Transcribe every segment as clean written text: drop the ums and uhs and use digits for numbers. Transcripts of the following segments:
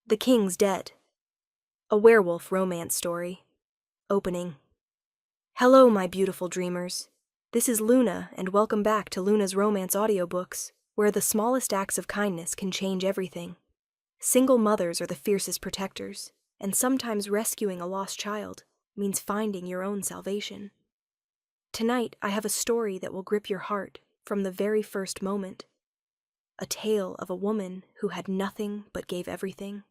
The King's Dead. A werewolf romance story. Opening. Hello, my beautiful dreamers. This is Luna, and welcome back to Luna's Romance Audiobooks, where the smallest acts of kindness can change everything. Single mothers are the fiercest protectors, and sometimes rescuing a lost child means finding your own salvation. Tonight, I have a story that will grip your heart from the very first moment. A tale of a woman who had nothing but gave everything.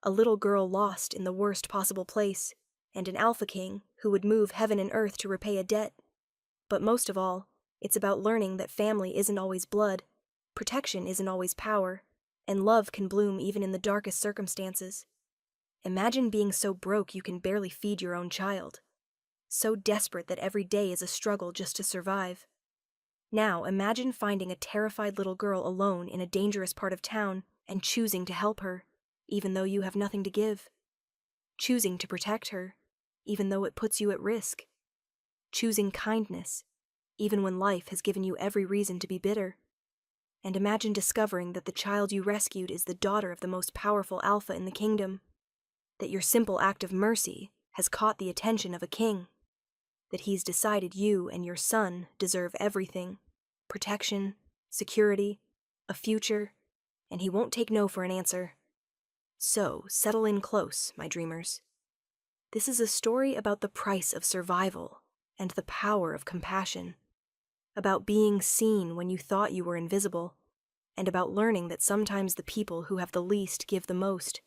A little girl lost in the worst possible place, and an alpha king who would move heaven and earth to repay a debt. But most of all, it's about learning that family isn't always blood, protection isn't always power, and love can bloom even in the darkest circumstances. Imagine being so broke you can barely feed your own child. So desperate that every day is a struggle just to survive. Now imagine finding a terrified little girl alone in a dangerous part of town and choosing to help her, even though you have nothing to give. Choosing to protect her, even though it puts you at risk. Choosing kindness, even when life has given you every reason to be bitter. And imagine discovering that the child you rescued is the daughter of the most powerful alpha in the kingdom. That your simple act of mercy has caught the attention of a king. That he's decided you and your son deserve everything. Protection, security, a future, and he won't take no for an answer. So, settle in close, my dreamers. This is a story about the price of survival and the power of compassion. About being seen when you thought you were invisible, and about learning that sometimes the people who have the least give the most.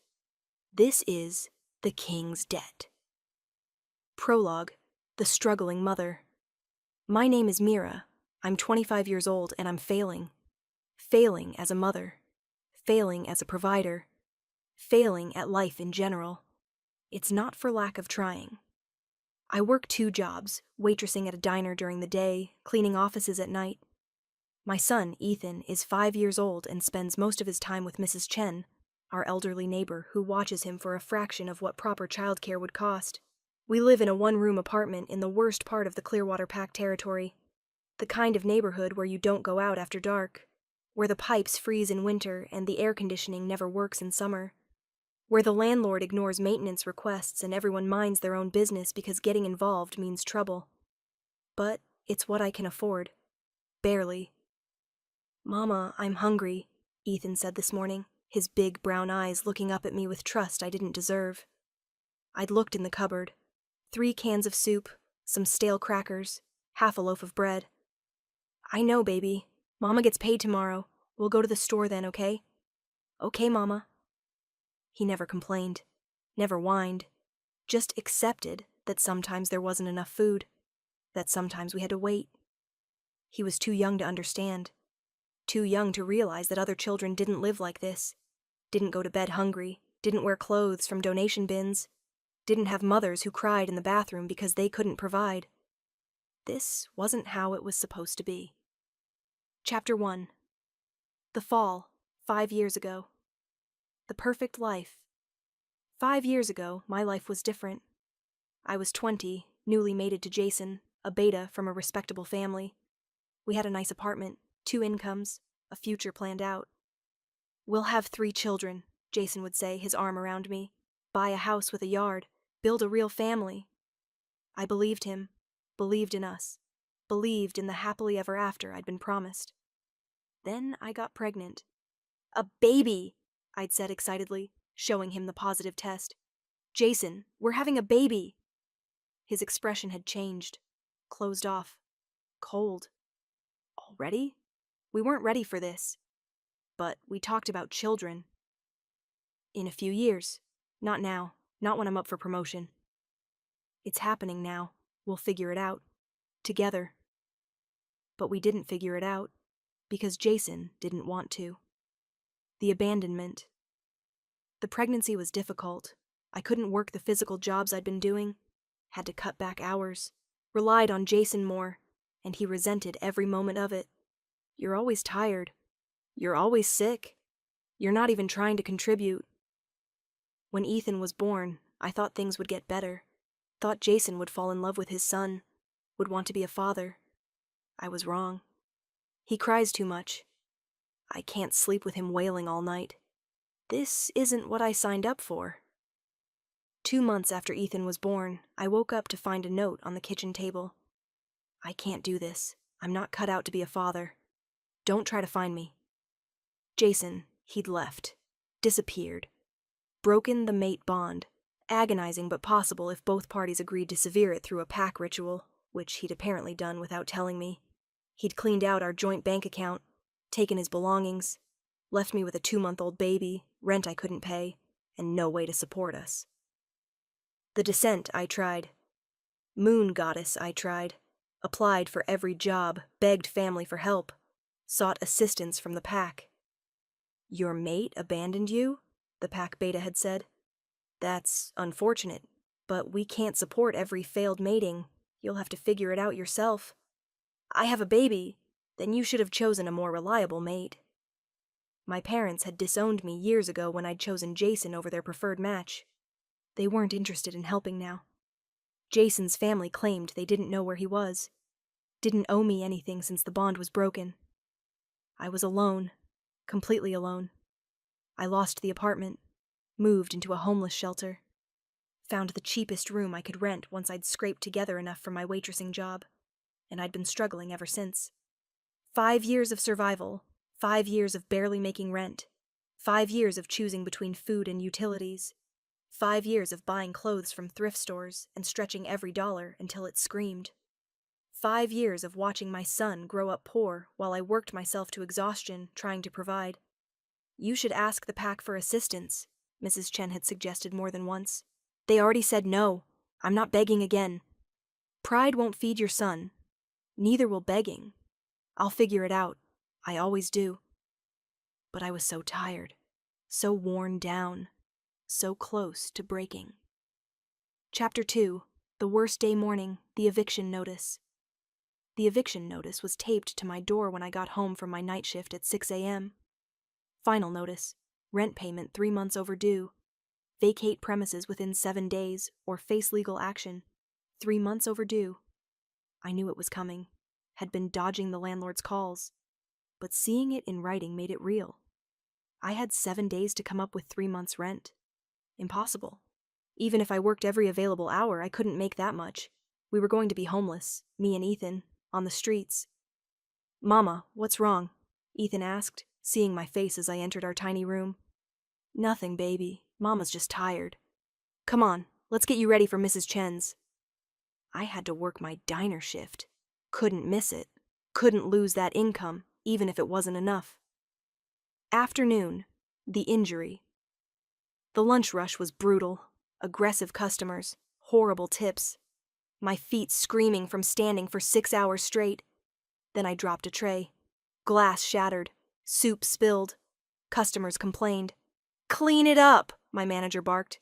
This is The King's Debt. Prologue: The Struggling Mother. My name is Mira. I'm 25 years old and I'm failing. Failing as a mother. Failing as a provider. Failing at life in general. It's not for lack of trying. I work 2 jobs, waitressing at a diner during the day, cleaning offices at night. My son, Ethan, is 5 years old and spends most of his time with Mrs. Chen, our elderly neighbor who watches him for a fraction of what proper childcare would cost. We live in a 1-room apartment in the worst part of the Clearwater Pack territory. The kind of neighborhood where you don't go out after dark, where the pipes freeze in winter and the air conditioning never works in summer. Where the landlord ignores maintenance requests and everyone minds their own business because getting involved means trouble. But it's what I can afford. Barely. "Mama, I'm hungry," Ethan said this morning, his big brown eyes looking up at me with trust I didn't deserve. I'd looked in the cupboard. 3 cans of soup, some stale crackers, half a loaf of bread. "I know, baby. Mama gets paid tomorrow. We'll go to the store then, okay?" "Okay, Mama." He never complained, never whined, just accepted that sometimes there wasn't enough food, that sometimes we had to wait. He was too young to understand, too young to realize that other children didn't live like this, didn't go to bed hungry, didn't wear clothes from donation bins, didn't have mothers who cried in the bathroom because they couldn't provide. This wasn't how it was supposed to be. Chapter 1. The Fall, 5 years ago. The perfect life. 5 years ago, my life was different. I was 20, newly mated to Jason, a beta from a respectable family. We had a nice apartment, 2 incomes, a future planned out. "We'll have 3 children," Jason would say, his arm around me. "Buy a house with a yard, build a real family." I believed him, believed in us, believed in the happily ever after I'd been promised. Then I got pregnant. "A baby!" I'd said excitedly, showing him the positive test. "Jason, we're having a baby!" His expression had changed, closed off, cold. Already? We weren't ready for this. But we talked about children. "In a few years. Not now. Not when I'm up for promotion." "It's happening now. We'll figure it out. Together." But we didn't figure it out, because Jason didn't want to. The abandonment. The pregnancy was difficult. I couldn't work the physical jobs I'd been doing. Had to cut back hours. Relied on Jason more, and he resented every moment of it. "You're always tired. You're always sick. You're not even trying to contribute." When Ethan was born, I thought things would get better. Thought Jason would fall in love with his son, would want to be a father. I was wrong. He cries too much. I can't sleep with him wailing all night. This isn't what I signed up for. 2 months after Ethan was born, I woke up to find a note on the kitchen table. I can't do this. I'm not cut out to be a father. Don't try to find me. Jason, he'd left. Disappeared. Broken the mate bond. Agonizing but possible if both parties agreed to sever it through a pack ritual, which he'd apparently done without telling me. He'd cleaned out our joint bank account, taken his belongings, left me with a 2-month-old baby, rent I couldn't pay, and no way to support us. The descent I tried. Moon goddess I tried. Applied for every job, begged family for help, sought assistance from the pack. Your mate abandoned you? The pack beta had said. That's unfortunate, but we can't support every failed mating. You'll have to figure it out yourself. I have a baby. Then you should have chosen a more reliable mate. My parents had disowned me years ago when I'd chosen Jason over their preferred match. They weren't interested in helping now. Jason's family claimed they didn't know where he was. Didn't owe me anything since the bond was broken. I was alone. Completely alone. I lost the apartment. Moved into a homeless shelter. Found the cheapest room I could rent once I'd scraped together enough for my waitressing job. And I'd been struggling ever since. 5 years of survival. 5 years of barely making rent. 5 years of choosing between food and utilities. 5 years of buying clothes from thrift stores and stretching every dollar until it screamed. 5 years of watching my son grow up poor while I worked myself to exhaustion trying to provide. You should ask the pack for assistance, Mrs. Chen had suggested more than once. They already said no. I'm not begging again. Pride won't feed your son. Neither will begging. I'll figure it out. I always do. But I was so tired, so worn down, so close to breaking. Chapter 2. The worst day morning, the eviction notice. The eviction notice was taped to my door when I got home from my night shift at 6 a.m. Final notice. Rent payment 3 months overdue. Vacate premises within 7 days or face legal action. 3 months overdue. I knew it was coming. Had been dodging the landlord's calls. But seeing it in writing made it real. I had 7 days to come up with 3 months' rent. Impossible. Even if I worked every available hour, I couldn't make that much. We were going to be homeless, me and Ethan, on the streets. Mama, what's wrong? Ethan asked, seeing my face as I entered our tiny room. Nothing, baby. Mama's just tired. Come on, let's get you ready for Mrs. Chen's. I had to work my diner shift. Couldn't miss it. Couldn't lose that income, even if it wasn't enough. Afternoon. The injury. The lunch rush was brutal. Aggressive customers. Horrible tips. My feet screaming from standing for 6 hours straight. Then I dropped a tray. Glass shattered. Soup spilled. Customers complained. Clean it up, my manager barked.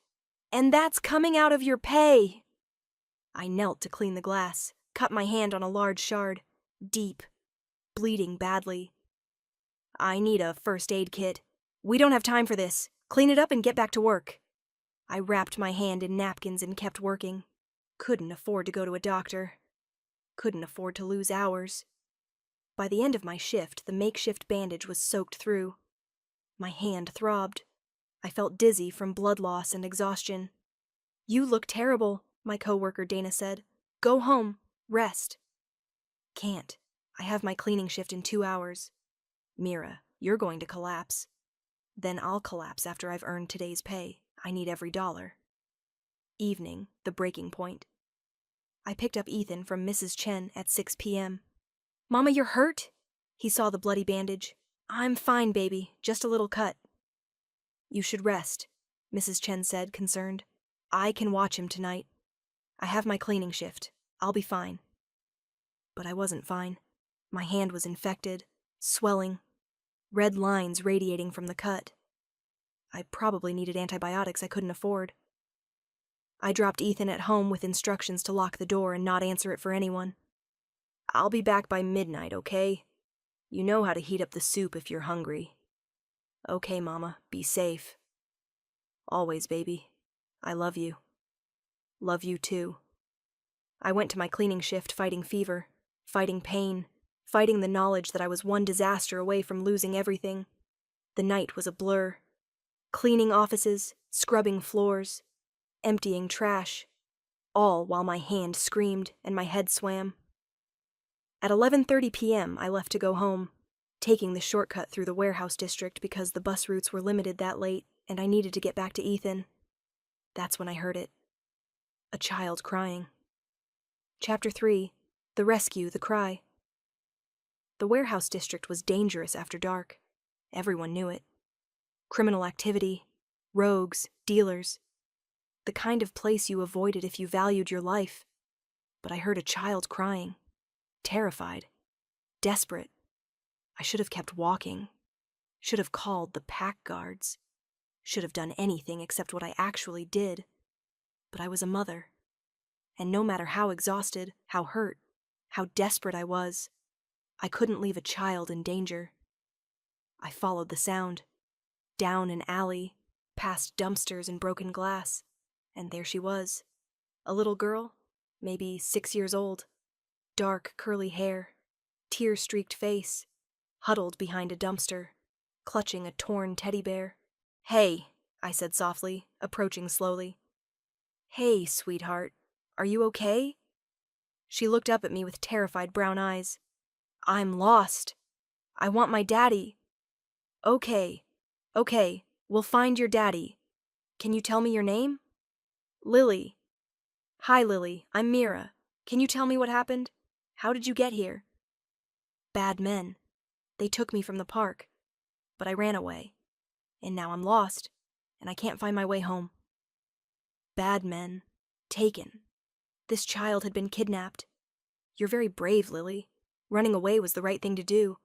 And that's coming out of your pay. I knelt to clean the glass, cut my hand on a large shard. Deep. Bleeding badly. I need a first aid kit. We don't have time for this. Clean it up and get back to work. I wrapped my hand in napkins and kept working. Couldn't afford to go to a doctor. Couldn't afford to lose hours. By the end of my shift, the makeshift bandage was soaked through. My hand throbbed. I felt dizzy from blood loss and exhaustion. You look terrible, my coworker Dana said. Go home. Rest. Can't. I have my cleaning shift in 2 hours. Mira, you're going to collapse. Then I'll collapse after I've earned today's pay. I need every dollar. Evening, the breaking point. I picked up Ethan from Mrs. Chen at 6 p.m. Mama, you're hurt? He saw the bloody bandage. I'm fine, baby. Just a little cut. You should rest, Mrs. Chen said, concerned. I can watch him tonight. I have my cleaning shift. I'll be fine. But I wasn't fine. My hand was infected, swelling, red lines radiating from the cut. I probably needed antibiotics I couldn't afford. I dropped Ethan at home with instructions to lock the door and not answer it for anyone. I'll be back by midnight, okay? You know how to heat up the soup if you're hungry. Okay, Mama, be safe. Always, baby. I love you. Love you too. I went to my cleaning shift fighting fever, fighting pain, fighting the knowledge that I was one disaster away from losing everything. The night was a blur. cleaning offices, scrubbing floors, emptying trash, all while my hand screamed and my head swam. At 11:30 p.m., I left to go home, taking the shortcut through the warehouse district because the bus routes were limited that late and I needed to get back to Ethan. That's when I heard it. A child crying. Chapter 3. The Rescue, the Cry. The warehouse district was dangerous after dark. Everyone knew it. Criminal activity, rogues, dealers. The kind of place you avoided if you valued your life. But I heard a child crying. Terrified. Desperate. I should have kept walking. Should have called the pack guards. Should have done anything except what I actually did. But I was a mother. And no matter how exhausted, how hurt, how desperate I was, I couldn't leave a child in danger. I followed the sound. Down an alley, past dumpsters and broken glass. And there she was. A little girl, maybe 6 years old. Dark, curly hair, tear-streaked face, huddled behind a dumpster, clutching a torn teddy bear. "Hey," I said softly, approaching slowly. "Hey, sweetheart, are you okay?" She looked up at me with terrified brown eyes. "I'm lost. I want my daddy." Okay, we'll find your daddy. Can you tell me your name?" "Lily." "Hi, Lily, I'm Mira. Can you tell me what happened? How did you get here?" "Bad men. They took me from the park. But I ran away. And now I'm lost, and I can't find my way home." "Bad men. Taken. This child had been kidnapped. You're very brave, Lily. Running away was the right thing to do.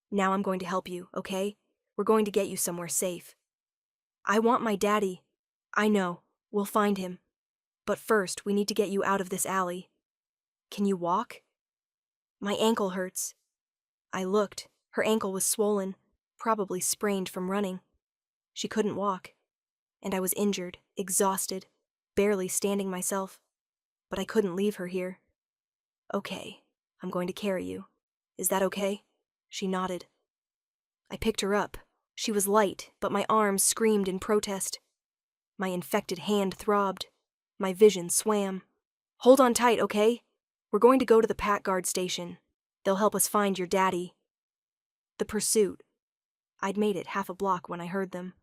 Now I'm going to help you, okay? We're going to get you somewhere safe." "I want my daddy." "I know. We'll find him. But first, we need to get you out of this alley. Can you walk?" "My ankle hurts." I looked. Her ankle was swollen, probably sprained from running. She couldn't walk. And I was injured, exhausted, barely standing myself. But I couldn't leave her here. "Okay, I'm going to carry you. Is that okay?" She nodded. I picked her up. She was light, but my arms screamed in protest. My infected hand throbbed. My vision swam. "Hold on tight, okay? We're going to go to the pack guard station. They'll help us find your daddy." The pursuit. I'd made it half a block when I heard them.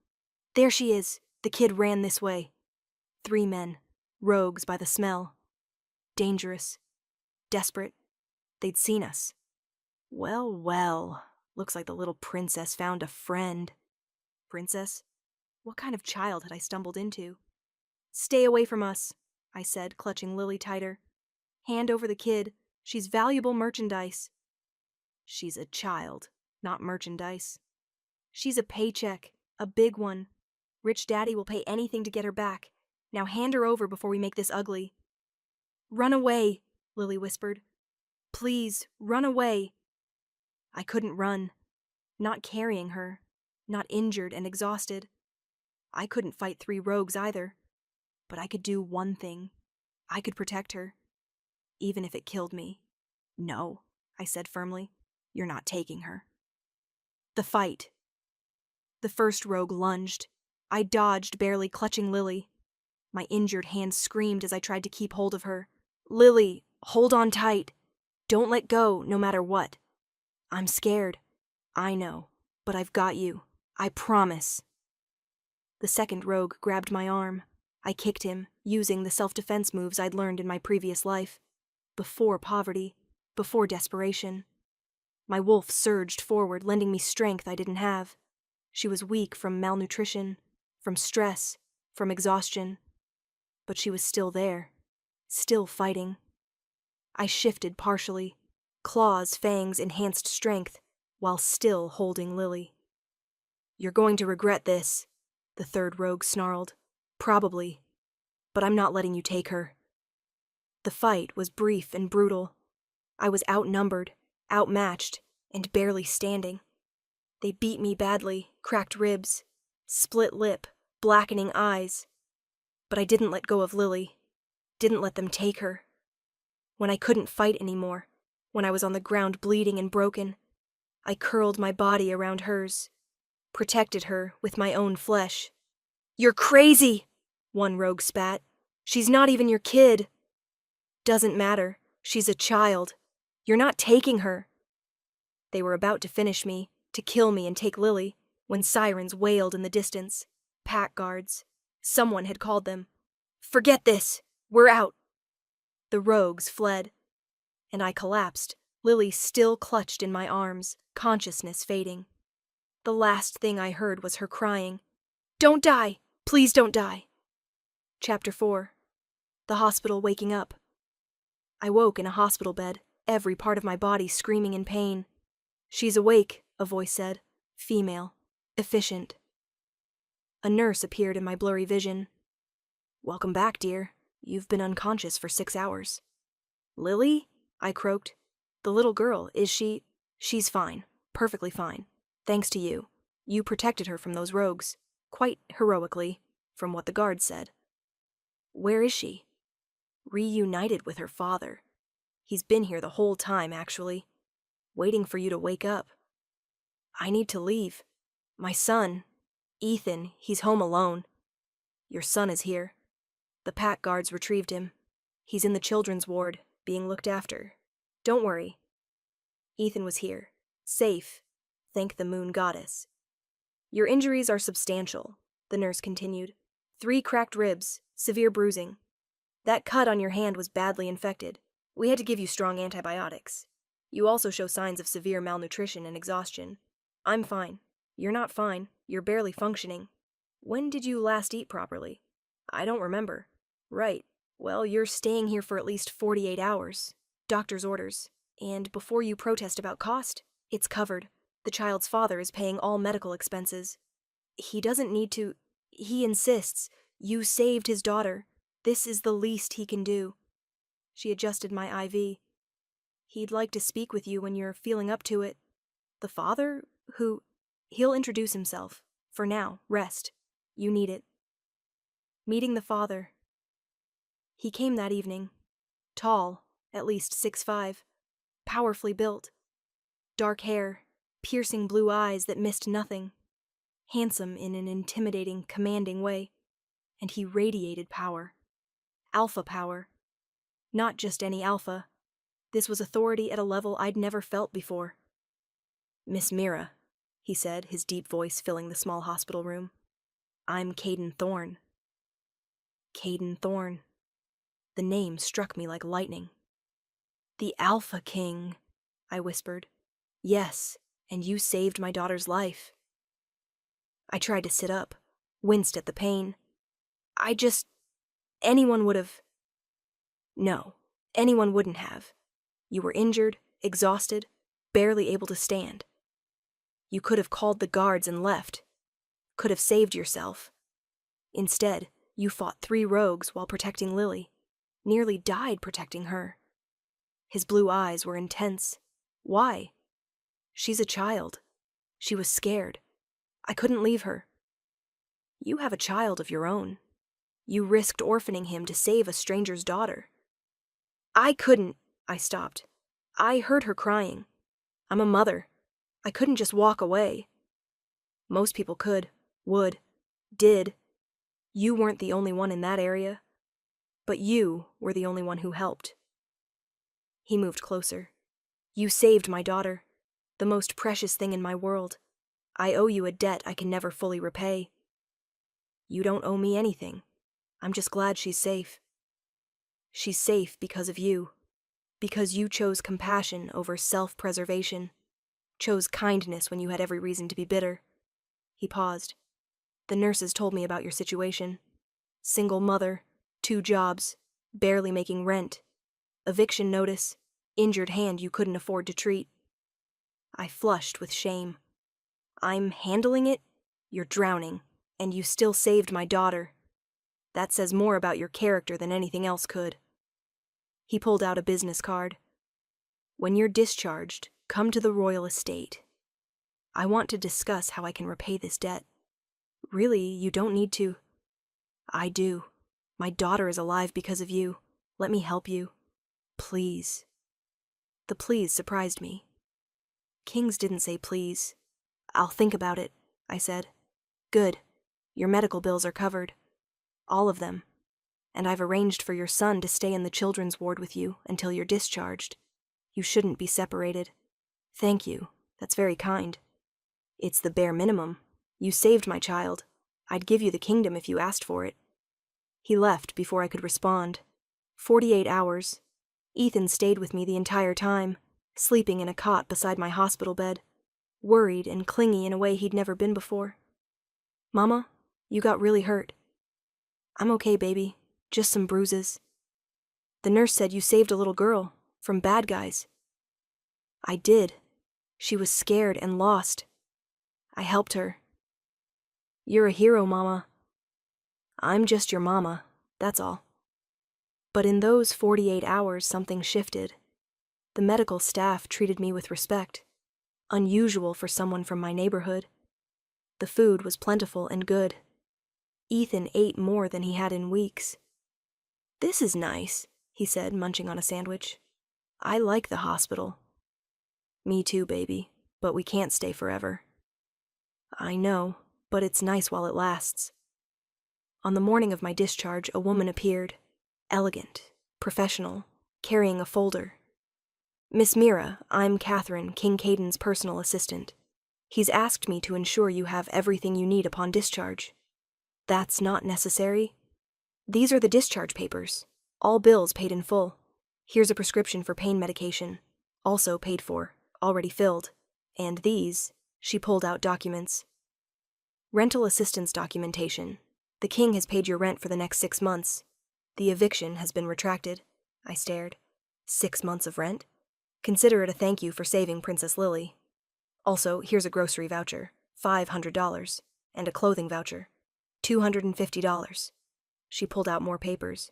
"There she is." The kid ran this way. 3 men. Rogues by the smell. Dangerous. Desperate. They'd seen us. Well. Looks like the little princess found a friend. Princess? What kind of child had I stumbled into? "Stay away from us," I said, clutching Lily tighter. "Hand over the kid. She's valuable merchandise." "She's a child, not merchandise." "She's a paycheck, a big one. Rich Daddy will pay anything to get her back. Now hand her over before we make this ugly." "Run away," Lily whispered. "Please, run away." I couldn't run. Not carrying her. Not injured and exhausted. I couldn't fight 3 rogues either. But I could do one thing. I could protect her. Even if it killed me. "No," I said firmly. "You're not taking her." The fight. The first rogue lunged. I dodged, barely clutching Lily. My injured hand screamed as I tried to keep hold of her. "Lily, hold on tight. Don't let go, no matter what. I'm scared. I know. But I've got you. I promise." The second rogue grabbed my arm. I kicked him, using the self-defense moves I'd learned in my previous life. Before poverty. Before desperation. My wolf surged forward, lending me strength I didn't have. She was weak from malnutrition, from stress, from exhaustion. But she was still there. Still fighting. I shifted partially. Claws, fangs, enhanced strength, while still holding Lily. "You're going to regret this," the third rogue snarled. "Probably. But I'm not letting you take her." The fight was brief and brutal. I was outnumbered, outmatched, and barely standing. They beat me badly, cracked ribs, split lip, blackening eyes. But I didn't let go of Lily. Didn't let them take her. When I couldn't fight anymore, when I was on the ground bleeding and broken, I curled my body around hers. Protected her with my own flesh. "You're crazy!" one rogue spat. "She's not even your kid." "Doesn't matter. She's a child. You're not taking her." They were about to finish me, to kill me and take Lily, when sirens wailed in the distance. Pack guards. Someone had called them. "Forget this! We're out!" The rogues fled, and I collapsed, Lily still clutched in my arms, consciousness fading. The last thing I heard was her crying, "Don't die! Please don't die!" Chapter 4. The hospital waking up. I woke in a hospital bed, every part of my body screaming in pain. "She's awake," a voice said. Female. Efficient. A nurse appeared in my blurry vision. "Welcome back, dear. You've been unconscious for 6 hours." "Lily?" I croaked. "The little girl, is she—" "She's fine. Perfectly fine. Thanks to you. You protected her from those rogues. Quite heroically, from what the guards said." "Where is she?" "Reunited with her father. He's been here the whole time, actually. Waiting for you to wake up." "I need to leave. My son, Ethan, he's home alone." "Your son is here." The pack guards retrieved him. "He's in the children's ward, being looked after. Don't worry." Ethan was here. Safe. Thank the moon goddess. "Your injuries are substantial," the nurse continued. 3 cracked ribs, severe bruising. That cut on your hand was badly infected. We had to give you strong antibiotics. You also show signs of severe malnutrition and exhaustion. I'm fine. You're not fine. You're barely functioning. When did you last eat properly?" "I don't remember." "Right. Well, you're staying here for at least 48 hours. Doctor's orders. And before you protest about cost, it's covered. The child's father is paying all medical expenses. He doesn't need to. He insists. You saved his daughter. This is the least he can do." She adjusted my IV. "He'd like to speak with you when you're feeling up to it." "The father? Who?" "He'll introduce himself. For now, rest. You need it." Meeting the father. He came that evening. Tall, at least 6'5", powerfully built. Dark hair, piercing blue eyes that missed nothing. Handsome in an intimidating, commanding way. And he radiated power. Alpha power. Not just any alpha. This was authority at a level I'd never felt before. "Miss Mira," he said, his deep voice filling the small hospital room. "I'm Caden Thorne." Caden Thorne. The name struck me like lightning. "The Alpha King," I whispered. "Yes, and you saved my daughter's life." I tried to sit up, winced at the pain. Anyone would have. No, anyone wouldn't have. You were injured, exhausted, barely able to stand. You could have called the guards and left. Could have saved yourself. Instead, you fought 3 rogues while protecting Lily. Nearly died protecting her. His blue eyes were intense. Why? She's a child. She was scared. I couldn't leave her. You have a child of your own. You risked orphaning him to save a stranger's daughter. I couldn't. I stopped. I heard her crying. I'm a mother. I couldn't just walk away. Most people could, would, did. You weren't the only one in that area. But you were the only one who helped. He moved closer. You saved my daughter, the most precious thing in my world. I owe you a debt I can never fully repay. You don't owe me anything. I'm just glad she's safe. She's safe because of you. Because you chose compassion over self-preservation. Chose kindness when you had every reason to be bitter. He paused. The nurses told me about your situation. Single mother, 2 jobs, barely making rent. Eviction notice, injured hand you couldn't afford to treat. I flushed with shame. I'm handling it? You're drowning, and you still saved my daughter. That says more about your character than anything else could. He pulled out a business card. When you're discharged, come to the royal estate. I want to discuss how I can repay this debt. Really, you don't need to. I do. My daughter is alive because of you. Let me help you. Please. The please surprised me. Kings didn't say please. I'll think about it. I said. Good. Your medical bills are covered. All of them. And I've arranged for your son to stay in the children's ward with you until you're discharged. You shouldn't be separated. Thank you. That's very kind. It's the bare minimum. You saved my child. I'd give you the kingdom if you asked for it. He left before I could respond. 48 hours. Ethan stayed with me the entire time, sleeping in a cot beside my hospital bed, worried and clingy in a way he'd never been before. Mama, you got really hurt. I'm okay, baby. Just some bruises. The nurse said you saved a little girl from bad guys. I did. She was scared and lost. I helped her. You're a hero, Mama. I'm just your mama, that's all. But in those 48 hours, something shifted. The medical staff treated me with respect, unusual for someone from my neighborhood. The food was plentiful and good. Ethan ate more than he had in weeks. This is nice, he said, munching on a sandwich. I like the hospital. Me too, baby, but we can't stay forever. I know, but it's nice while it lasts. On the morning of my discharge, a woman appeared, elegant, professional, carrying a folder. Miss Mira, I'm Catherine, King Caden's personal assistant. He's asked me to ensure you have everything you need upon discharge. That's not necessary. These are the discharge papers, all bills paid in full. Here's a prescription for pain medication, also paid for, already filled. And these, she pulled out documents. Rental assistance documentation. The king has paid your rent for the next 6 months. The eviction has been retracted. I stared. 6 months of rent? Consider it a thank you for saving Princess Lily. Also, here's a grocery voucher, $500, and a clothing voucher, $250. She pulled out more papers.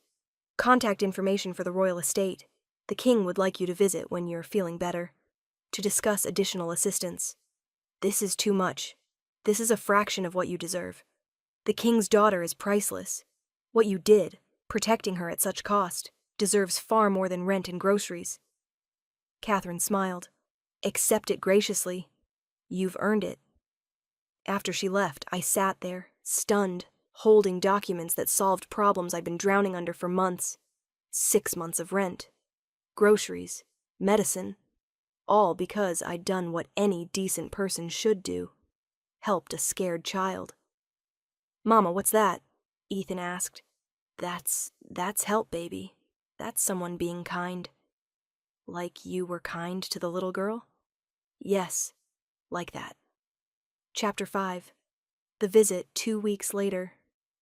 Contact information for the royal estate. The king would like you to visit when you're feeling better, to discuss additional assistance. This is too much. This is a fraction of what you deserve. The king's daughter is priceless. What you did, protecting her at such cost, deserves far more than rent and groceries. Catherine smiled. Accept it graciously. You've earned it. After she left, I sat there, stunned, holding documents that solved problems I'd been drowning under for months. 6 months of rent, groceries, medicine, all because I'd done what any decent person should do. Helped a scared child. Mama, what's that? Ethan asked. That's help, baby. That's someone being kind. Like you were kind to the little girl? Yes, like that. Chapter 5. The visit 2 weeks later.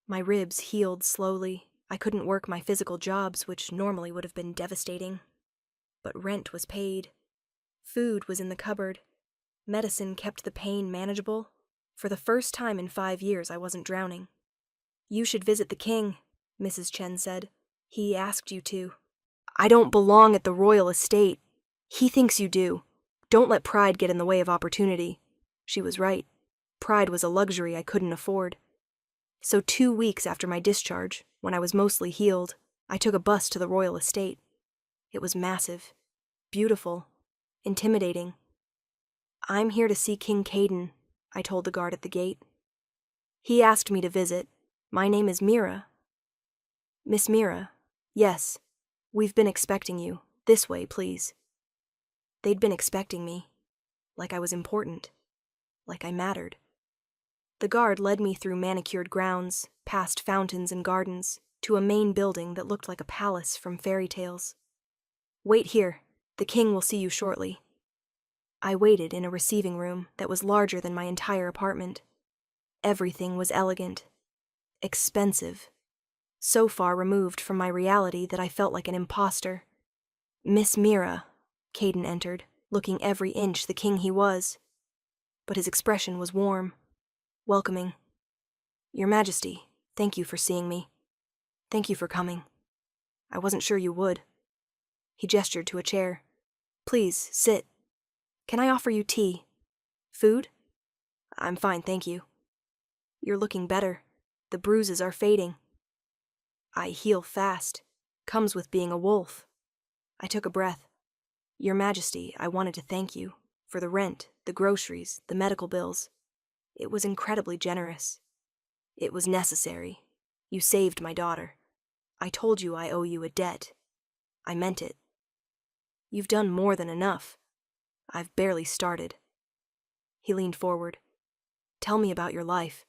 My ribs healed slowly. I couldn't work my physical jobs, which normally would have been devastating. But rent was paid. Food was in the cupboard. Medicine kept the pain manageable. For the first time in 5 years, I wasn't drowning. You should visit the king, Mrs. Chen said. He asked you to. I don't belong at the royal estate. He thinks you do. Don't let pride get in the way of opportunity. She was right. Pride was a luxury I couldn't afford. So 2 weeks after my discharge, when I was mostly healed, I took a bus to the royal estate. It was massive, beautiful, intimidating. I'm here to see King Caden, I told the guard at the gate. He asked me to visit. My name is Mira. Miss Mira, yes, we've been expecting you. This way, please. They'd been expecting me, like I was important, like I mattered. The guard led me through manicured grounds, past fountains and gardens, to a main building that looked like a palace from fairy tales. Wait here. The king will see you shortly. I waited in a receiving room that was larger than my entire apartment. Everything was elegant, expensive, so far removed from my reality that I felt like an imposter. Miss Mira, Caden entered, looking every inch the king he was. But his expression was warm, welcoming. Your Majesty, thank you for seeing me. Thank you for coming. I wasn't sure you would. He gestured to a chair. Please, sit. Can I offer you tea? Food? I'm fine, thank you. You're looking better. The bruises are fading. I heal fast. Comes with being a wolf. I took a breath. Your Majesty, I wanted to thank you for the rent, the groceries, the medical bills. It was incredibly generous. It was necessary. You saved my daughter. I told you I owe you a debt. I meant it. You've done more than enough. I've barely started. He leaned forward. Tell me about your life,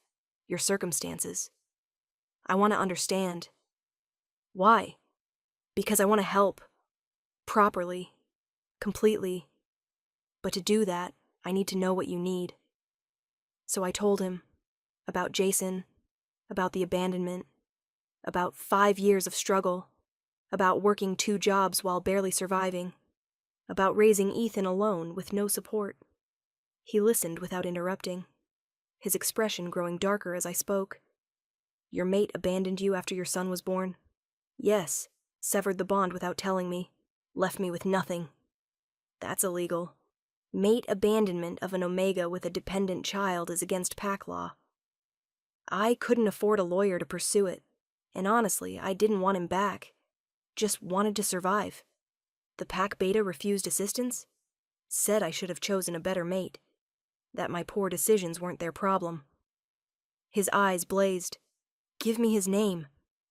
your circumstances. I want to understand. Why? Because I want to help. Properly. Completely. But to do that, I need to know what you need. So I told him about Jason, about the abandonment, about 5 years of struggle, about working 2 jobs while barely surviving, about raising Ethan alone with no support. He listened without interrupting, his expression growing darker as I spoke. Your mate abandoned you after your son was born? Yes, severed the bond without telling me, left me with nothing. That's illegal. Mate abandonment of an Omega with a dependent child is against pack law. I couldn't afford a lawyer to pursue it, and honestly, I didn't want him back. Just wanted to survive. The pack beta refused assistance? Said I should have chosen a better mate. That my poor decisions weren't their problem. His eyes blazed. Give me his name.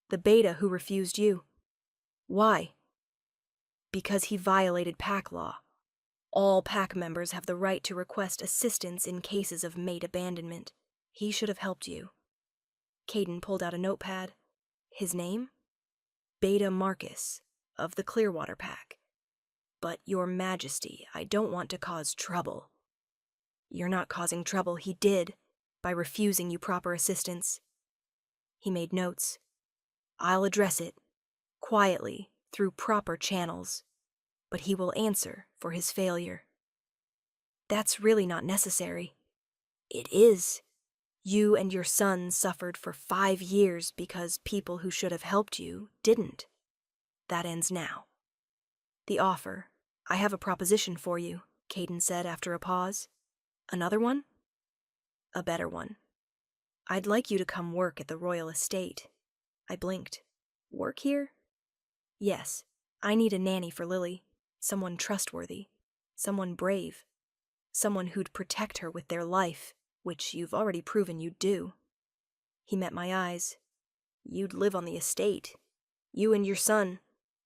The beta who refused you. Why? Because he violated pack law. All pack members have the right to request assistance in cases of mate abandonment. He should have helped you. Caden pulled out a notepad. His name? Beta Marcus, of the Clearwater Pack. But, Your Majesty, I don't want to cause trouble. You're not causing trouble, he did, by refusing you proper assistance. He made notes. I'll address it, quietly, through proper channels, but he will answer for his failure. That's really not necessary. It is. You and your son suffered for 5 years because people who should have helped you didn't. That ends now. The offer. I have a proposition for you, Caden said after a pause. Another one? A better one. I'd like you to come work at the royal estate. I blinked. Work here? Yes. I need a nanny for Lily. Someone trustworthy. Someone brave. Someone who'd protect her with their life, which you've already proven you'd do. He met my eyes. You'd live on the estate. You and your son.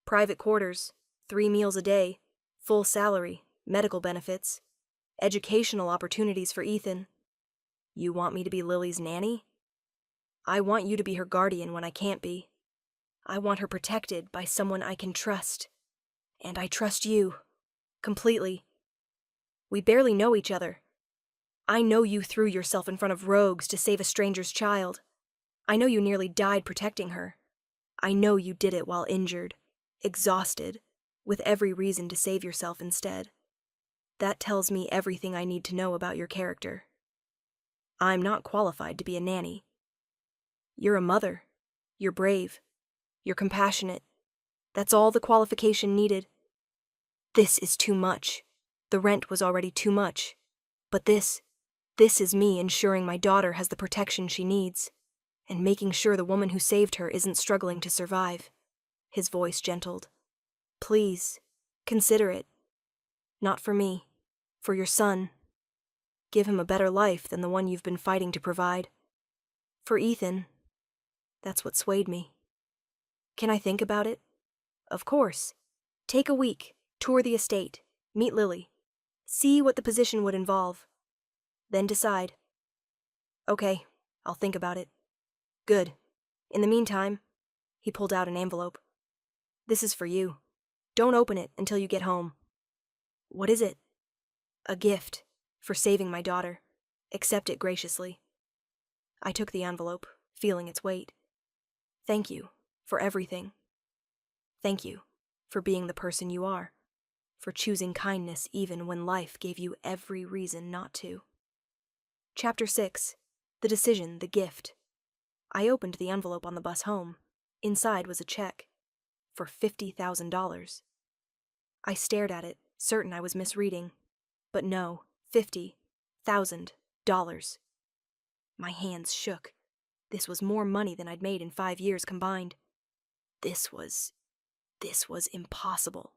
Private quarters. 3 meals a day. Full salary. Medical benefits. Educational opportunities for Ethan. You want me to be Lily's nanny? I want you to be her guardian when I can't be. I want her protected by someone I can trust. And I trust you. Completely. We barely know each other. I know you threw yourself in front of rogues to save a stranger's child. I know you nearly died protecting her. I know you did it while injured, exhausted, with every reason to save yourself instead. That tells me everything I need to know about your character. I'm not qualified to be a nanny. You're a mother. You're brave. You're compassionate. That's all the qualification needed. This is too much. The rent was already too much. But this is me ensuring my daughter has the protection she needs, and making sure the woman who saved her isn't struggling to survive. His voice gentled. Please, consider it. Not for me, for your son. Give him a better life than the one you've been fighting to provide. For Ethan. That's what swayed me. Can I think about it? Of course. Take a week, tour the estate, meet Lily, see what the position would involve. Then decide. Okay, I'll think about it. Good. In the meantime, he pulled out an envelope. This is for you. Don't open it until you get home. What is it? A gift, for saving my daughter. Accept it graciously. I took the envelope, feeling its weight. Thank you, for everything. Thank you, for being the person you are. For choosing kindness even when life gave you every reason not to. Chapter 6. The Decision, the Gift. I opened the envelope on the bus home. Inside was a check. For $50,000. I stared at it, certain I was misreading. But no, $50,000. My hands shook. This was more money than I'd made in 5 years combined. This was impossible.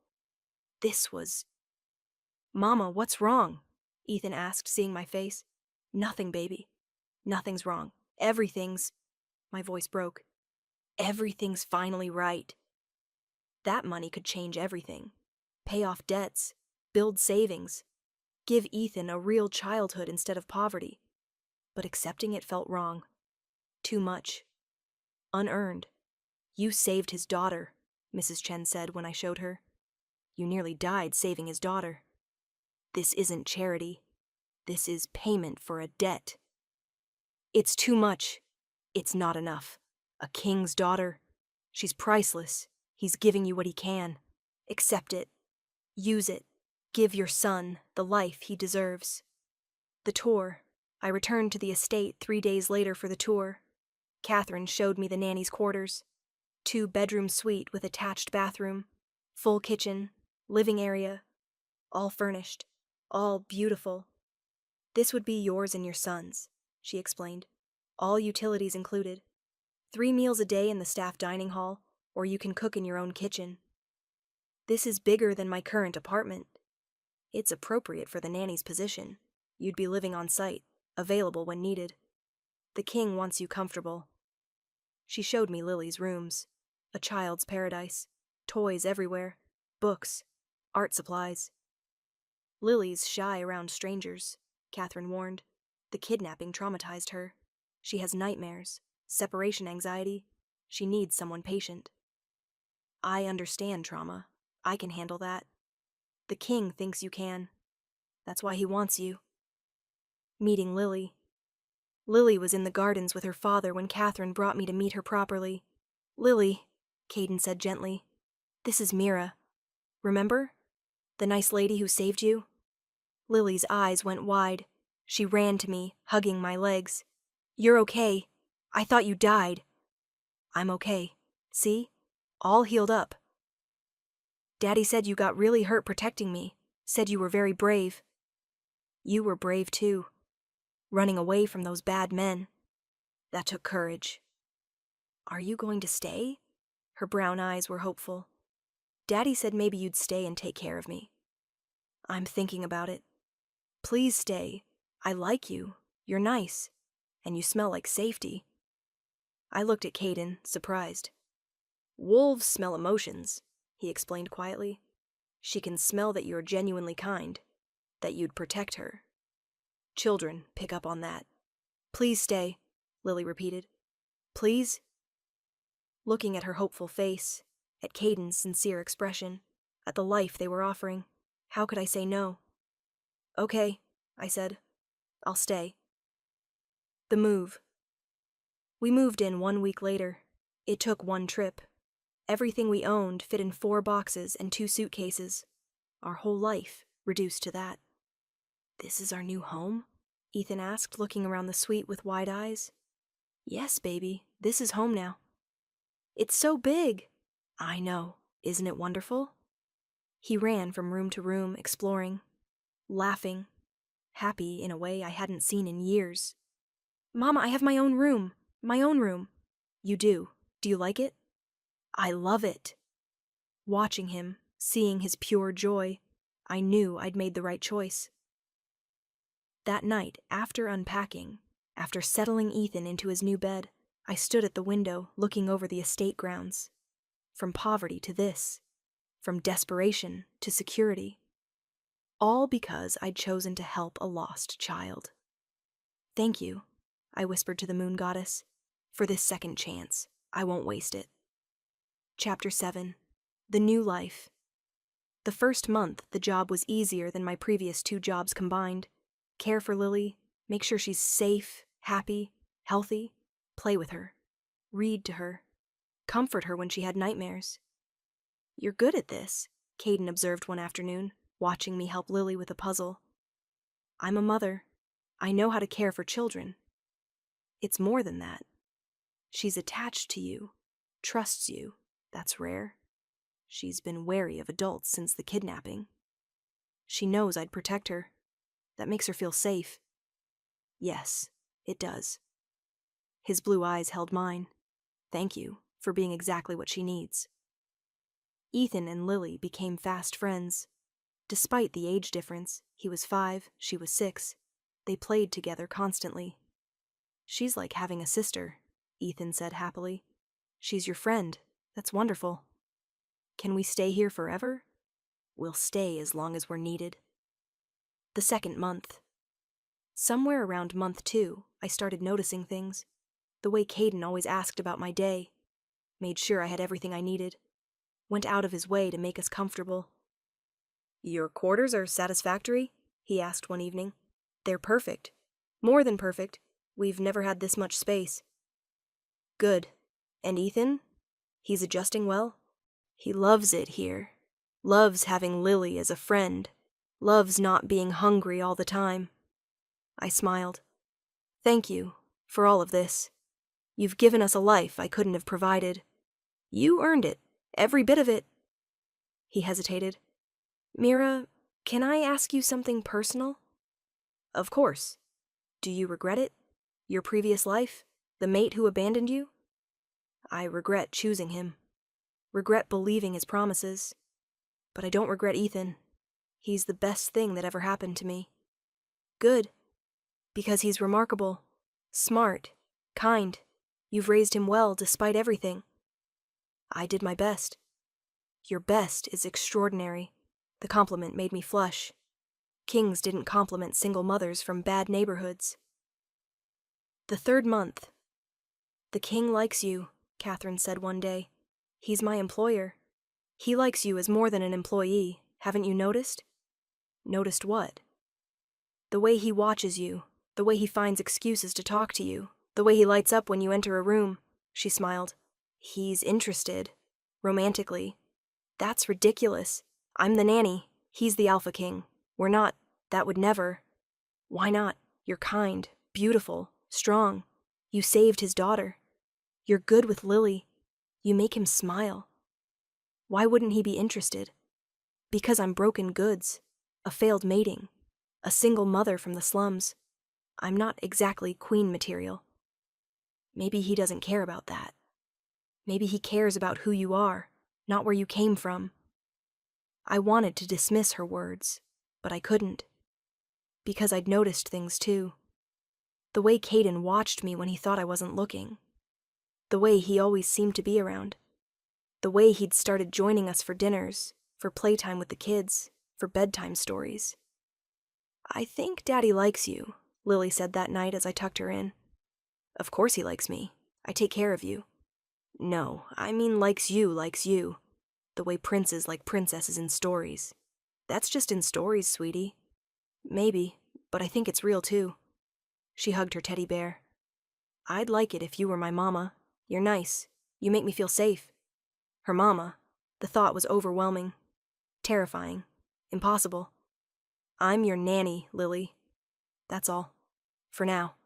Mama, what's wrong? Ethan asked, seeing my face. Nothing, baby. Nothing's wrong. Everything's... My voice broke. Everything's finally right. That money could change everything. Pay off debts, build savings, give Ethan a real childhood instead of poverty. But accepting it felt wrong. Too much. Unearned. You saved his daughter, Mrs. Chen said when I showed her. You nearly died saving his daughter. This isn't charity. This is payment for a debt. It's too much. It's not enough. A king's daughter. She's priceless. He's giving you what he can. Accept it. Use it. Give your son the life he deserves. The tour. I returned to the estate 3 days later for the tour. Catherine showed me the nanny's quarters. 2-bedroom suite with attached bathroom, full kitchen, living area, all furnished, all beautiful. This would be yours and your son's, she explained. All utilities included. 3 meals a day in the staff dining hall, or you can cook in your own kitchen. This is bigger than my current apartment. It's appropriate for the nanny's position. You'd be living on site, available when needed. The king wants you comfortable. She showed me Lily's rooms. A child's paradise. Toys everywhere. Books. Art supplies. Lily's shy around strangers, Catherine warned. The kidnapping traumatized her. She has nightmares, separation anxiety. She needs someone patient. I understand trauma. I can handle that. The king thinks you can. That's why he wants you. Meeting Lily. Lily was in the gardens with her father when Catherine brought me to meet her properly. Lily, Caden said gently, this is Mira. Remember? The nice lady who saved you? Lily's eyes went wide. She ran to me, hugging my legs. You're okay. I thought you died. I'm okay. See? All healed up. Daddy said you got really hurt protecting me. Said you were very brave. You were brave too. Running away from those bad men. That took courage. Are you going to stay? Her brown eyes were hopeful. Daddy said maybe you'd stay and take care of me. I'm thinking about it. Please stay. I like you. You're nice. And you smell like safety. I looked at Caden, surprised. Wolves smell emotions, he explained quietly. She can smell that you're genuinely kind, that you'd protect her. Children pick up on that. Please stay, Lily repeated. Please? Looking at her hopeful face, at Caden's sincere expression, at the life they were offering, how could I say no? Okay, I said. I'll stay. The move. We moved in 1 week later. It took 1 trip. Everything we owned fit in 4 boxes and 2 suitcases. Our whole life reduced to that. This is our new home? Ethan asked, looking around the suite with wide eyes. Yes, baby, this is home now. It's so big. I know. Isn't it wonderful? He ran from room to room, exploring, laughing, happy in a way I hadn't seen in years. Mama, I have my own room. My own room. You do. Do you like it? I love it. Watching him, seeing his pure joy, I knew I'd made the right choice. That night, after unpacking, after settling Ethan into his new bed, I stood at the window looking over the estate grounds. From poverty to this. From desperation to security. All because I'd chosen to help a lost child. Thank you, I whispered to the moon goddess, for this second chance. I won't waste it. Chapter 7. The New Life. The first month, the job was easier than my previous 2 jobs combined. Care for Lily, make sure she's safe, happy, healthy, play with her, read to her, comfort her when she had nightmares. You're good at this, Caden observed one afternoon, watching me help Lily with a puzzle. I'm a mother. I know how to care for children. It's more than that. She's attached to you, trusts you. That's rare. She's been wary of adults since the kidnapping. She knows I'd protect her. That makes her feel safe. Yes, it does. His blue eyes held mine. Thank you for being exactly what she needs. Ethan and Lily became fast friends. Despite the age difference, he was 5, she was 6, they played together constantly. She's like having a sister, Ethan said happily. She's your friend. That's wonderful. Can we stay here forever? We'll stay as long as we're needed. The second month. Somewhere around month 2, I started noticing things. The way Caden always asked about my day. Made sure I had everything I needed. Went out of his way to make us comfortable. Your quarters are satisfactory? He asked one evening. They're perfect. More than perfect. We've never had this much space. Good. And Ethan? He's adjusting well? He loves it here. Loves having Lily as a friend. Loves not being hungry all the time. I smiled. Thank you for all of this. You've given us a life I couldn't have provided. You earned it, every bit of it. He hesitated. Mira, can I ask you something personal? Of course. Do you regret it? Your previous life? The mate who abandoned you? I regret choosing him. Regret believing his promises. But I don't regret Ethan. He's the best thing that ever happened to me. Good. Because he's remarkable. Smart. Kind. You've raised him well despite everything. I did my best. Your best is extraordinary. The compliment made me flush. Kings didn't compliment single mothers from bad neighborhoods. The third month. The king likes you, Catherine said one day. He's my employer. He likes you as more than an employee, haven't you noticed? Noticed what? The way he watches you, the way he finds excuses to talk to you, the way he lights up when you enter a room, she smiled. He's interested. Romantically. That's ridiculous. I'm the nanny. He's the alpha king. We're not. That would never. Why not? You're kind, beautiful, strong. You saved his daughter. You're good with Lily. You make him smile. Why wouldn't he be interested? Because I'm broken goods, a failed mating, a single mother from the slums. I'm not exactly queen material. Maybe he doesn't care about that. Maybe he cares about who you are, not where you came from. I wanted to dismiss her words, but I couldn't. Because I'd noticed things too. The way Caden watched me when he thought I wasn't looking. The way he always seemed to be around. The way he'd started joining us for dinners, for playtime with the kids, for bedtime stories. I think Daddy likes you, Lily said that night as I tucked her in. Of course he likes me. I take care of you. No, I mean likes you. The way princes like princesses in stories. That's just in stories, sweetie. Maybe, but I think it's real too. She hugged her teddy bear. I'd like it if you were my mama. You're nice. You make me feel safe. Her mama. The thought was overwhelming. Terrifying. Impossible. I'm your nanny, Lily. That's all. For now.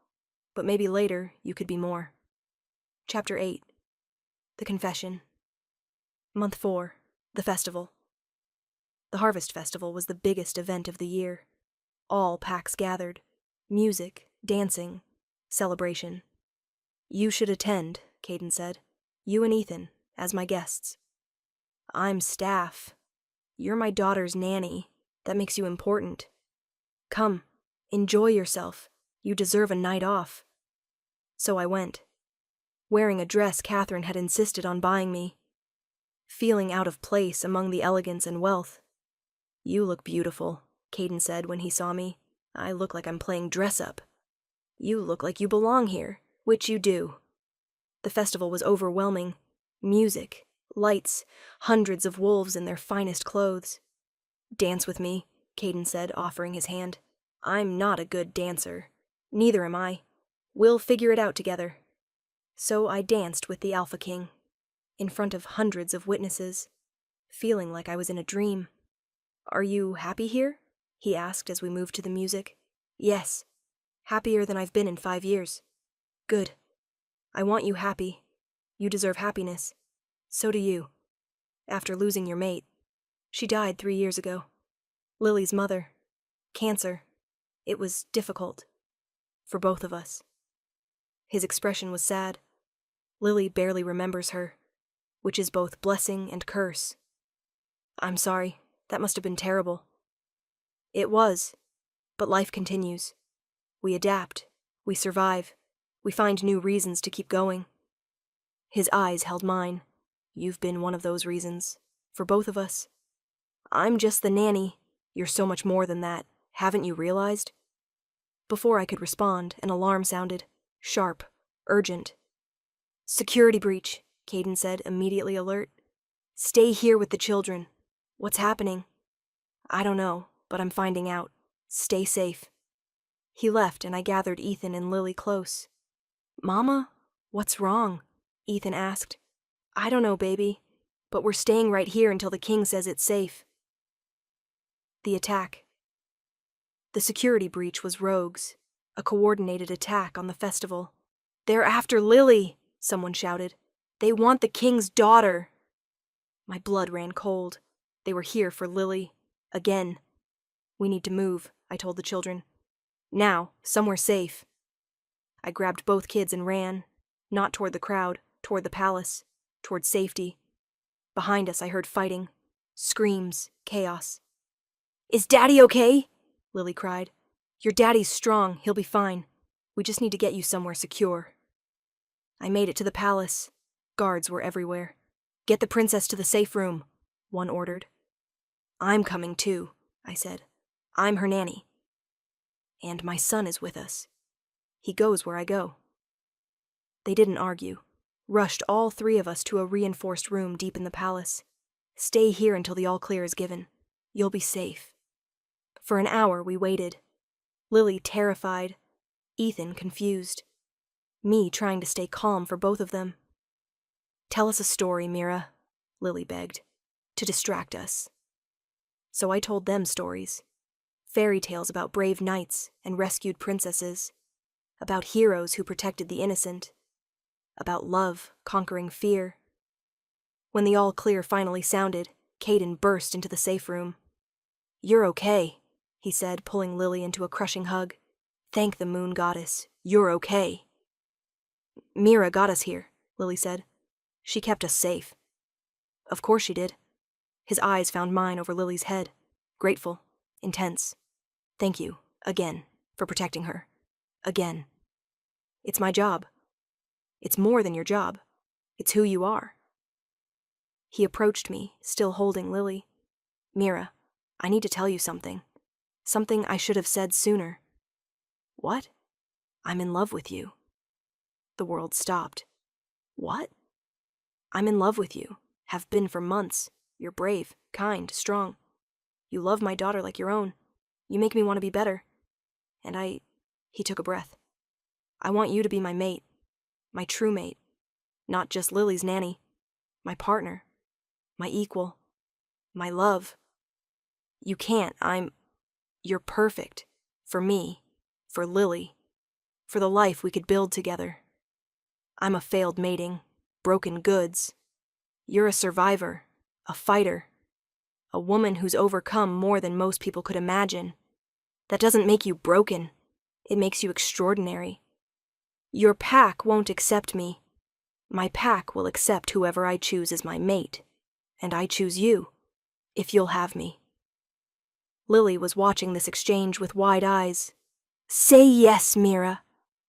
But maybe later you could be more. Chapter 8. The Confession. Month 4. The Festival. The Harvest Festival was the biggest event of the year. All packs gathered. Music, dancing, celebration. You should attend, Caden said. You and Ethan, as my guests. I'm staff. You're my daughter's nanny. That makes you important. Come, enjoy yourself. You deserve a night off. So I went. Wearing a dress Catherine had insisted on buying me. Feeling out of place among the elegance and wealth. You look beautiful, Caden said when he saw me. I look like I'm playing dress-up. You look like you belong here, which you do. The festival was overwhelming. Music, lights, hundreds of wolves in their finest clothes. Dance with me, Caden said, offering his hand. I'm not a good dancer. Neither am I. We'll figure it out together. So I danced with the Alpha King, in front of hundreds of witnesses, feeling like I was in a dream. Are you happy here? He asked as we moved to the music. Yes. Happier than I've been in 5 years. Good. I want you happy. You deserve happiness. So do you. After losing your mate. She died 3 years ago. Lily's mother. Cancer. It was difficult. For both of us. His expression was sad. Lily barely remembers her, which is both blessing and curse. I'm sorry. That must have been terrible. It was. But life continues. We adapt. We survive. We find new reasons to keep going. His eyes held mine. You've been one of those reasons. For both of us. I'm just the nanny. You're so much more than that. Haven't you realized? Before I could respond, an alarm sounded. Sharp. Urgent. Security breach, Caden said, immediately alert. Stay here with the children. What's happening? I don't know, but I'm finding out. Stay safe. He left, and I gathered Ethan and Lily close. Mama? What's wrong? Ethan asked. I don't know, baby, but we're staying right here until the king says it's safe. The attack. The security breach was rogues, a coordinated attack on the festival. They're after Lily, someone shouted. They want the king's daughter. My blood ran cold. They were here for Lily. Again. We need to move, I told the children. Now, somewhere safe. I grabbed both kids and ran, not toward the crowd, toward the palace, toward safety. Behind us I heard fighting, screams, chaos. Is Daddy okay? Lily cried. Your daddy's strong, he'll be fine. We just need to get you somewhere secure. I made it to the palace. Guards were everywhere. Get the princess to the safe room, one ordered. I'm coming too, I said. I'm her nanny. And my son is with us. He goes where I go. They didn't argue. Rushed all three of us to a reinforced room deep in the palace. Stay here until the all-clear is given. You'll be safe. For an hour we waited. Lily terrified. Ethan confused. Me trying to stay calm for both of them. Tell us a story, Mira, Lily begged, to distract us. So I told them stories. Fairy tales about brave knights and rescued princesses. About heroes who protected the innocent. About love conquering fear. When the all-clear finally sounded, Caden burst into the safe room. You're okay, he said, pulling Lily into a crushing hug. Thank the moon goddess. You're okay. Mira got us here, Lily said. She kept us safe. Of course she did. His eyes found mine over Lily's head. Grateful. Intense. Thank you, again, for protecting her. Again. It's my job. It's more than your job. It's who you are. He approached me, still holding Lily. Mira, I need to tell you something. Something I should have said sooner. What? I'm in love with you. The world stopped. What? I'm in love with you. Have been for months. You're brave, kind, strong. You love my daughter like your own. You make me want to be better. And he took a breath. I want you to be my mate. My true mate. Not just Lily's nanny. My partner. My equal. My love. You can't. You're perfect. For me. For Lily. For the life we could build together. I'm a failed mating. Broken goods. You're a survivor. A fighter. A woman who's overcome more than most people could imagine. That doesn't make you broken. It makes you extraordinary. Your pack won't accept me. My pack will accept whoever I choose as my mate. And I choose you, if you'll have me. Lily was watching this exchange with wide eyes. Say yes, Mira.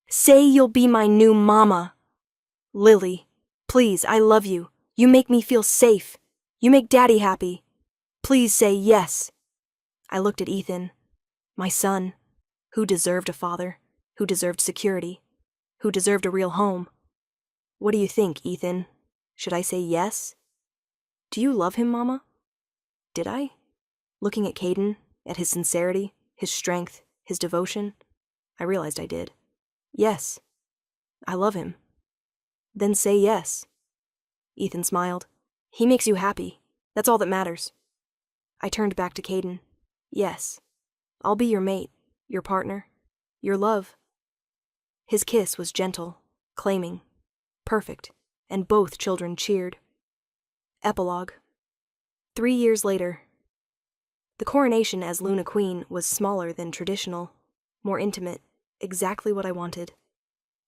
Say you'll be my new mama. Lily, please, I love you. You make me feel safe. You make Daddy happy. Please say yes. I looked at Ethan, my son, who deserved a father, who deserved security, who deserved a real home. What do you think, Ethan? Should I say yes? Do you love him, Mama? Did I? Looking at Caden, at his sincerity, his strength, his devotion, I realized I did. Yes. I love him. Then say yes. Ethan smiled. He makes you happy. That's all that matters. I turned back to Caden. Yes. I'll be your mate, your partner, your love. His kiss was gentle, claiming, perfect, and both children cheered. Epilogue. 3 years later. The coronation as Luna Queen was smaller than traditional, more intimate, exactly what I wanted.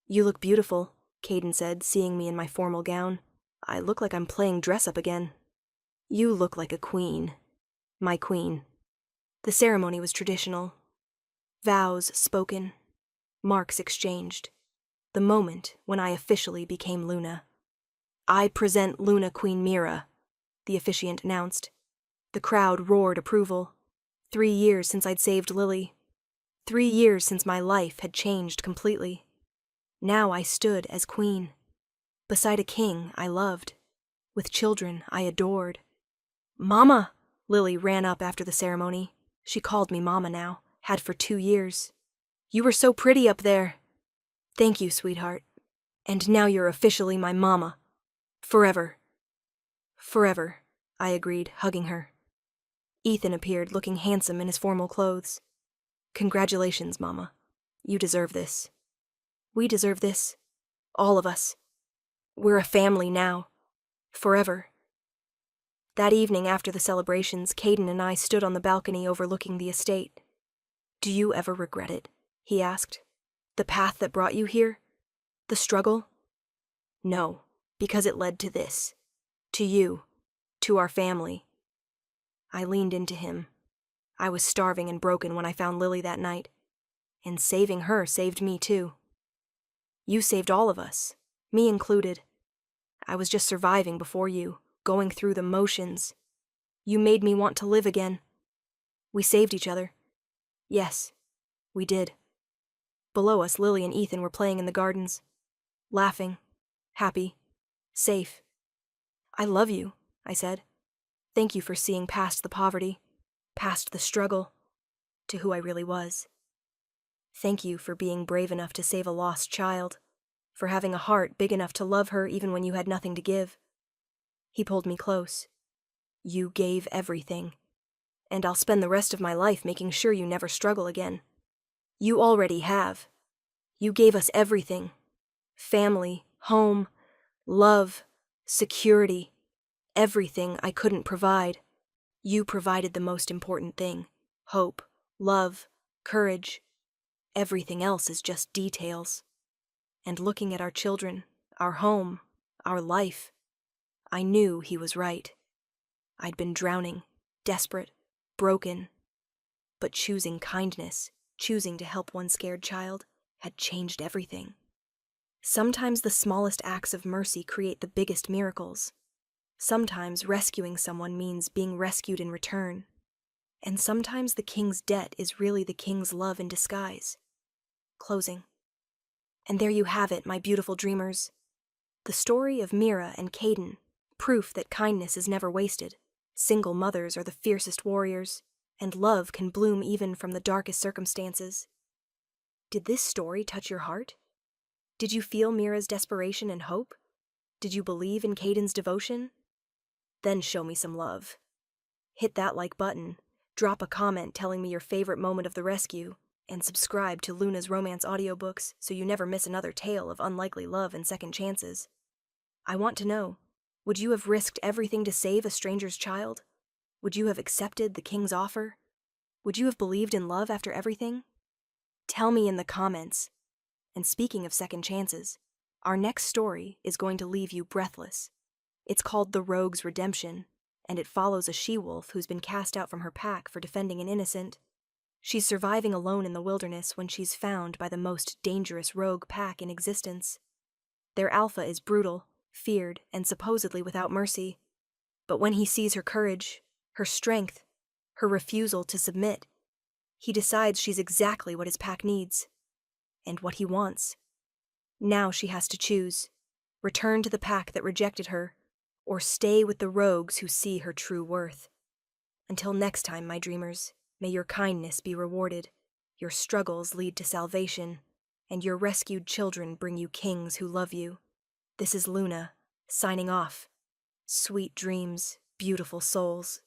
You look beautiful, Caden said, seeing me in my formal gown. I look like I'm playing dress-up again. You look like a queen. My queen. The ceremony was traditional. Vows spoken. Marks exchanged. the moment when I officially became Luna. "I present Luna Queen Mira," the officiant announced. The crowd roared approval. 3 years since I'd saved Lily. 3 years since my life had changed completely. Now I stood as queen, beside a king I loved, with children I adored. "Mama!" Lily ran up after the ceremony. She called me Mama now, had for 2 years. "You were so pretty up there." "Thank you, sweetheart. And now you're officially my mama. Forever." "Forever," I agreed, hugging her. Ethan appeared, looking handsome in his formal clothes. "Congratulations, Mama. You deserve this." "We deserve this. All of us. We're a family now. Forever." That evening after the celebrations, Caden and I stood on the balcony overlooking the estate. "Do you ever regret it?" he asked. "The path that brought you here? The struggle?" "No, because it led to this. To you. To our family." I leaned into him. I was starving and broken when I found Lily that night. And saving her saved me too. You saved all of us, me included. I was just surviving before you, going through the motions. You made me want to live again. We saved each other. Yes, we did. Below us, Lily and Ethan were playing in the gardens. Laughing. Happy. Safe. "I love you," I said. "Thank you for seeing past the poverty, past the struggle, to who I really was. Thank you for being brave enough to save a lost child, for having a heart big enough to love her even when you had nothing to give." He pulled me close. "You gave everything, and I'll spend the rest of my life making sure you never struggle again. You already have. You gave us everything. Family, home, love, security, everything I couldn't provide. You provided the most important thing: hope, love, courage. Everything else is just details." And looking at our children, our home, our life, I knew he was right. I'd been drowning, desperate, broken. But choosing kindness, choosing to help one scared child, had changed everything. Sometimes the smallest acts of mercy create the biggest miracles. Sometimes rescuing someone means being rescued in return. And sometimes the king's debt is really the king's love in disguise. Closing. And there you have it, my beautiful dreamers. The story of Mira and Caden, proof that kindness is never wasted. Single mothers are the fiercest warriors, and love can bloom even from the darkest circumstances. Did this story touch your heart? Did you feel Mira's desperation and hope? Did you believe in Caden's devotion? Then show me some love. Hit that like button, drop a comment telling me your favorite moment of the rescue, and subscribe to Luna's romance audiobooks so you never miss another tale of unlikely love and second chances. I want to know, would you have risked everything to save a stranger's child? Would you have accepted the king's offer? Would you have believed in love after everything? Tell me in the comments. And speaking of second chances, our next story is going to leave you breathless. It's called The Rogue's Redemption, and it follows a she-wolf who's been cast out from her pack for defending an innocent. She's surviving alone in the wilderness when she's found by the most dangerous rogue pack in existence. Their alpha is brutal, feared, and supposedly without mercy. But when he sees her courage, her strength, her refusal to submit, he decides she's exactly what his pack needs, and what he wants. Now she has to choose: return to the pack that rejected her, or stay with the rogues who see her true worth. Until next time, my dreamers, may your kindness be rewarded, your struggles lead to salvation, and your rescued children bring you kings who love you. This is Luna, signing off. Sweet dreams, beautiful souls.